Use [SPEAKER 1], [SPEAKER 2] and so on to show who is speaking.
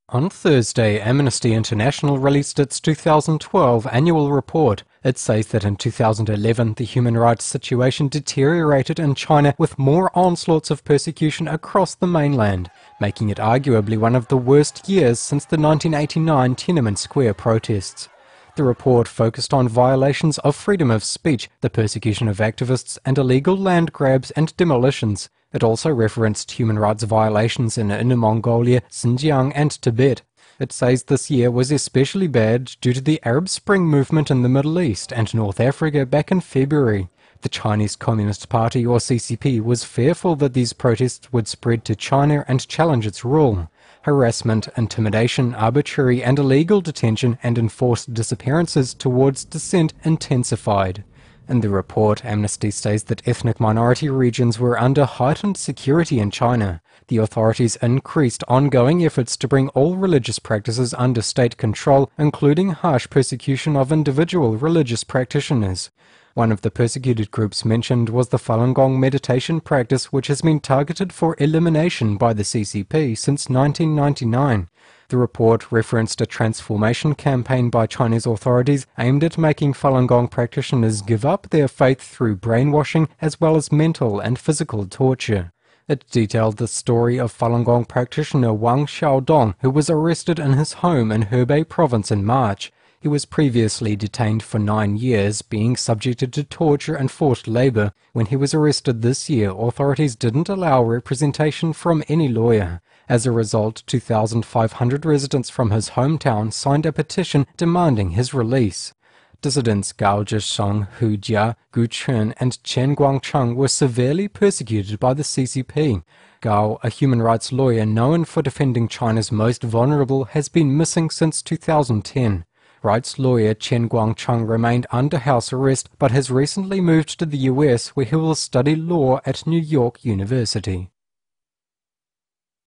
[SPEAKER 1] On Thursday, Amnesty International released its 2012 annual report. It says that in 2011, the human rights situation deteriorated in China with more onslaughts of persecution across the mainland, making it arguably one of the worst years since the 1989 Tiananmen Square protests. The report focused on violations of freedom of speech, the persecution of activists, and illegal land grabs and demolitions. It also referenced human rights violations in Inner Mongolia, Xinjiang and Tibet. It says this year was especially bad due to the Arab Spring movement in the Middle East and North Africa back in February. The Chinese Communist Party, or CCP, was fearful that these protests would spread to China and challenge its rule. Harassment, intimidation, arbitrary and illegal detention, and enforced disappearances towards dissent intensified. In the report, Amnesty states that ethnic minority regions were under heightened security in China. The authorities increased ongoing efforts to bring all religious practices under state control, including harsh persecution of individual religious practitioners. One of the persecuted groups mentioned was the Falun Gong meditation practice, which has been targeted for elimination by the CCP since 1999. The report referenced a transformation campaign by Chinese authorities aimed at making Falun Gong practitioners give up their faith through brainwashing as well as mental and physical torture. It detailed the story of Falun Gong practitioner Wang Xiaodong, who was arrested in his home in Hebei province in March. He was previously detained for 9 years, being subjected to torture and forced labor. When he was arrested this year, authorities didn't allow representation from any lawyer. As a result, 2,500 residents from his hometown signed a petition demanding his release. Dissidents Gao Zhisheng, Hu Jia, Gu Chun, and Chen Guangcheng were severely persecuted by the CCP. Gao, a human rights lawyer known for defending China's most vulnerable, has been missing since 2010. Rights lawyer Chen Guangcheng remained under house arrest but has recently moved to the US, where he will study law at New York University.